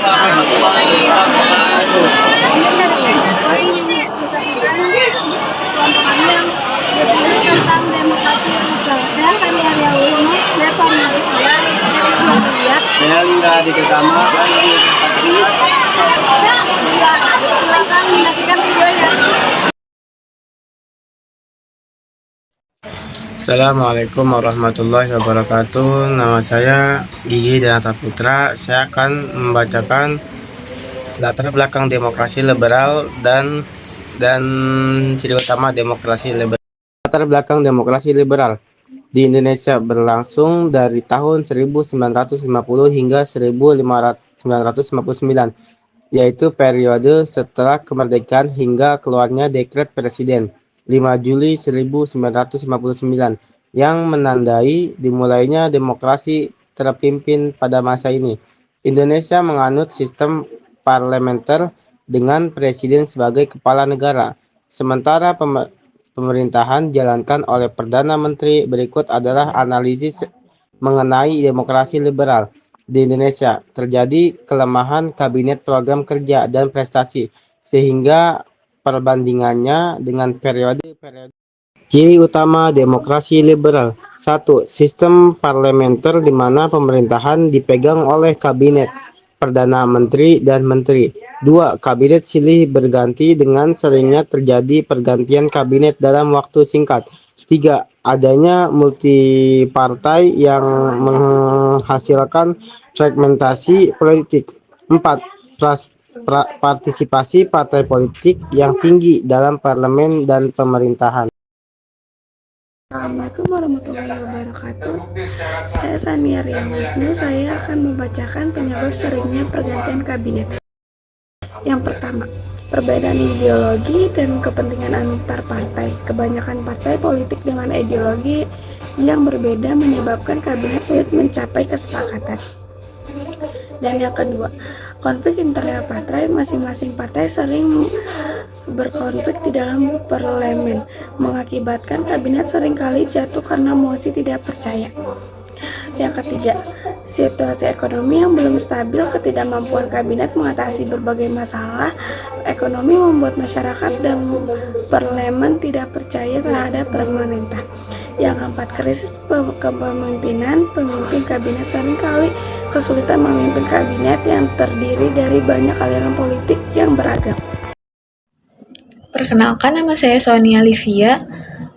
warahmatullahi wabarakatuh. Tentang demokrasi saya Sania Uno, saya Sonia Livia. Saya Lingga Diketama. Silakan menyaksikan videonya. Assalamualaikum warahmatullahi wabarakatuh. Nama saya Gigi Danata Putra. Saya akan membacakan latar belakang demokrasi liberal dan ciri utama demokrasi liberal. Latar belakang demokrasi liberal di Indonesia berlangsung dari tahun 1950 hingga 1959, yaitu periode setelah kemerdekaan hingga keluarnya Dekret Presiden 5 Juli 1959 yang menandai dimulainya demokrasi terpimpin pada masa ini. Indonesia menganut sistem parlementer dengan presiden sebagai kepala negara, sementara pemerintahan dijalankan oleh Perdana Menteri. Berikut adalah analisis mengenai demokrasi liberal di Indonesia. Terjadi kelemahan kabinet program kerja dan prestasi, sehingga perbandingannya dengan periode. Ciri utama demokrasi liberal: 1. Sistem parlementer di mana pemerintahan dipegang oleh kabinet, perdana menteri, dan menteri. 2. Kabinet silih berganti dengan seringnya terjadi pergantian kabinet dalam waktu singkat. 3. Adanya multipartai yang menghasilkan fragmentasi politik. 4. Partisipasi partai politik yang tinggi dalam parlemen dan pemerintahan. Assalamualaikum warahmatullahi wabarakatuh. Saya Sania Wisnu. Saya akan membacakan penyebab seringnya pergantian kabinet. Yang pertama, perbedaan ideologi dan kepentingan antar partai. Kebanyakan partai politik dengan ideologi yang berbeda menyebabkan kabinet sulit mencapai kesepakatan. Dan yang kedua, konflik internal partai. Masing-masing partai sering berkonflik di dalam parlemen, mengakibatkan kabinet seringkali jatuh karena mosi tidak percaya. Yang ketiga, situasi ekonomi yang belum stabil. Ketidakmampuan kabinet mengatasi berbagai masalah ekonomi membuat masyarakat dan parlemen tidak percaya terhadap pemerintah. Yang keempat, krisis kepemimpinan. Pemimpin kabinet seringkali kesulitan memimpin kabinet yang terdiri dari banyak aliran politik yang beragam. Perkenalkan, nama saya Sonia Livia,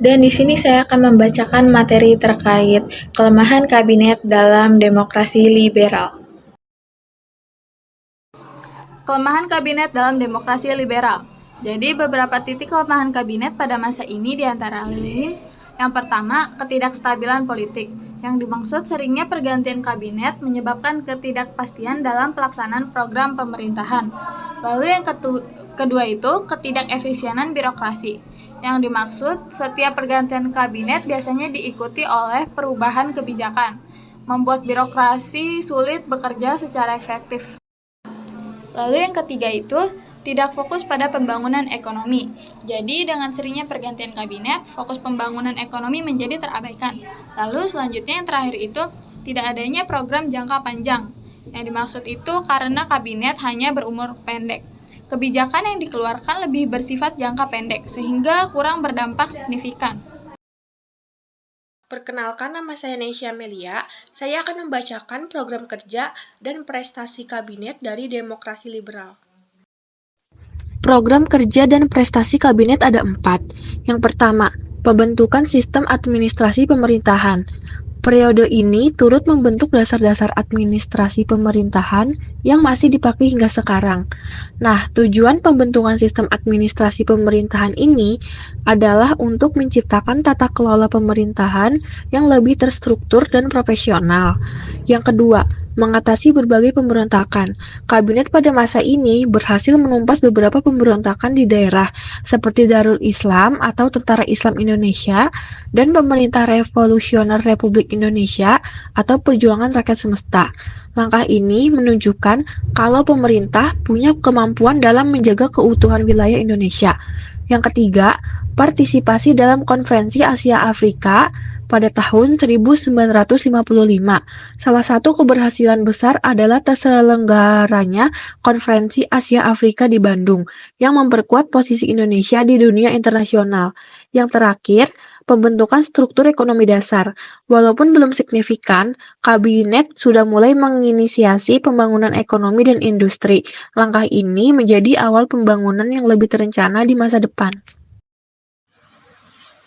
dan di sini saya akan membacakan materi terkait kelemahan kabinet dalam demokrasi liberal. Kelemahan kabinet dalam demokrasi liberal. Jadi, beberapa titik kelemahan kabinet pada masa ini diantara lain: yang pertama, ketidakstabilan politik. Yang dimaksud seringnya pergantian kabinet menyebabkan ketidakpastian dalam pelaksanaan program pemerintahan. Lalu yang kedua itu ketidakefisienan birokrasi. Yang dimaksud setiap pergantian kabinet biasanya diikuti oleh perubahan kebijakan, membuat birokrasi sulit bekerja secara efektif. Lalu yang ketiga itu tidak fokus pada pembangunan ekonomi. Jadi dengan seringnya pergantian kabinet, fokus pembangunan ekonomi menjadi terabaikan. Lalu selanjutnya yang terakhir itu tidak adanya program jangka panjang. Yang dimaksud itu karena kabinet hanya berumur pendek. Kebijakan yang dikeluarkan lebih bersifat jangka pendek, sehingga kurang berdampak signifikan. Perkenalkan, nama saya Neisha Melia. Saya akan membacakan program kerja dan prestasi kabinet dari demokrasi liberal. Program kerja dan prestasi kabinet ada 4. Yang pertama, pembentukan sistem administrasi pemerintahan. Periode ini turut membentuk dasar-dasar administrasi pemerintahan yang masih dipakai hingga sekarang. Nah, tujuan pembentukan sistem administrasi pemerintahan ini adalah untuk menciptakan tata kelola pemerintahan yang lebih terstruktur dan profesional. Yang kedua, mengatasi berbagai pemberontakan. Kabinet pada masa ini berhasil menumpas beberapa pemberontakan di daerah seperti Darul Islam atau Tentara Islam Indonesia dan Pemerintah Revolusioner Republik Indonesia atau Perjuangan Rakyat Semesta. Langkah ini menunjukkan kalau pemerintah punya kemampuan dalam menjaga keutuhan wilayah Indonesia. Yang ketiga, partisipasi dalam Konferensi Asia Afrika pada tahun 1955. Salah satu keberhasilan besar adalah terselenggaranya Konferensi Asia Afrika di Bandung yang memperkuat posisi Indonesia di dunia internasional. Yang terakhir, pembentukan struktur ekonomi dasar. Walaupun belum signifikan, kabinet sudah mulai menginisiasi pembangunan ekonomi dan industri. Langkah ini menjadi awal pembangunan yang lebih terencana di masa depan.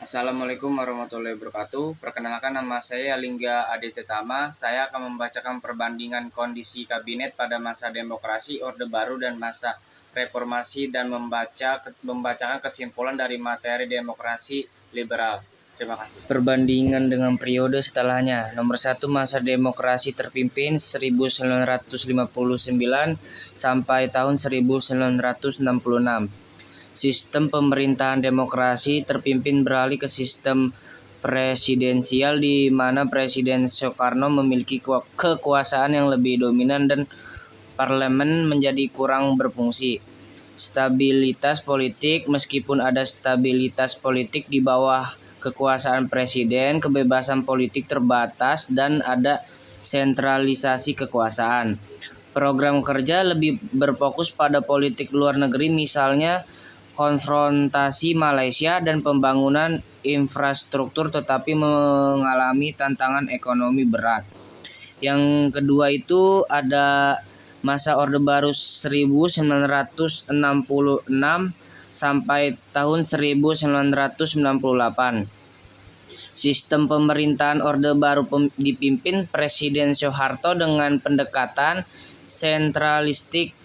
Assalamualaikum warahmatullahi wabarakatuh. Perkenalkan, nama saya Lingga Aditya. Saya akan membacakan perbandingan kondisi kabinet pada masa demokrasi, Orde Baru, dan masa reformasi, dan membacakan kesimpulan dari materi demokrasi liberal. Terima kasih. Perbandingan dengan periode setelahnya. Nomor 1, masa demokrasi terpimpin 1959 sampai tahun 1966. Sistem pemerintahan demokrasi terpimpin beralih ke sistem presidensial di mana Presiden Soekarno memiliki kekuasaan yang lebih dominan dan parlemen menjadi kurang berfungsi. Stabilitas politik. Meskipun ada stabilitas politik di bawah kekuasaan presiden, kebebasan politik terbatas dan ada sentralisasi kekuasaan. Program kerja lebih berfokus pada politik luar negeri, misalnya konfrontasi Malaysia dan pembangunan infrastruktur, tetapi mengalami tantangan ekonomi berat. Yang kedua itu ada masa Orde Baru 1966 sampai tahun 1998. Sistem pemerintahan Orde Baru dipimpin Presiden Soeharto dengan pendekatan sentralistik,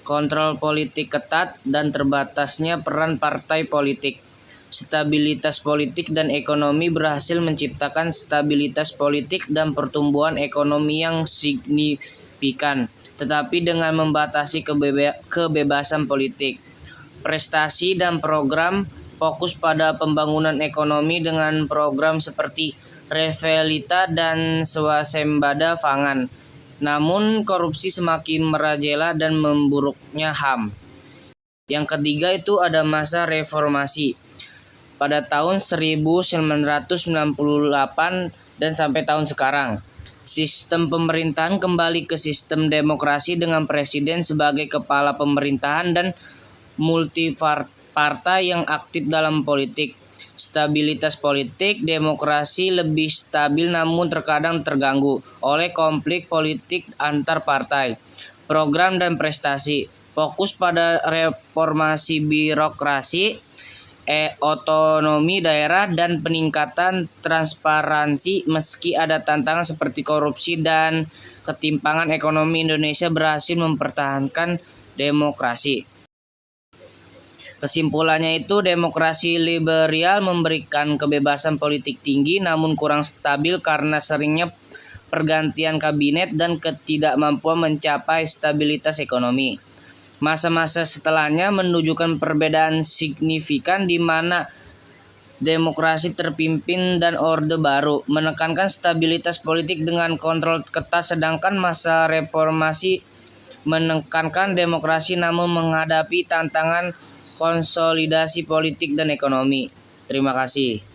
kontrol politik ketat, dan terbatasnya peran partai politik. Stabilitas politik dan ekonomi. Berhasil menciptakan stabilitas politik dan pertumbuhan ekonomi yang signifikan, tetapi dengan membatasi kebebasan politik. Prestasi dan program. Fokus pada pembangunan ekonomi dengan program seperti Revelita dan swasembada pangan. Namun korupsi semakin merajalela dan memburuknya HAM. Yang ketiga itu ada masa reformasi pada tahun 1998 dan sampai tahun sekarang. Sistem pemerintahan kembali ke sistem demokrasi dengan presiden sebagai kepala pemerintahan dan multipartai yang aktif dalam politik. Stabilitas politik. Demokrasi lebih stabil namun terkadang terganggu oleh konflik politik antar partai. Program dan prestasi. Fokus pada reformasi birokrasi, otonomi daerah, dan peningkatan transparansi. Meski ada tantangan seperti korupsi dan ketimpangan ekonomi, Indonesia berhasil mempertahankan demokrasi. Kesimpulannya itu, demokrasi liberal memberikan kebebasan politik tinggi namun kurang stabil karena seringnya pergantian kabinet dan ketidakmampuan mencapai stabilitas ekonomi. Masa-masa setelahnya menunjukkan perbedaan signifikan di mana demokrasi terpimpin dan Orde Baru menekankan stabilitas politik dengan kontrol ketat, sedangkan masa reformasi menekankan demokrasi namun menghadapi tantangan konsolidasi politik dan ekonomi. Terima kasih.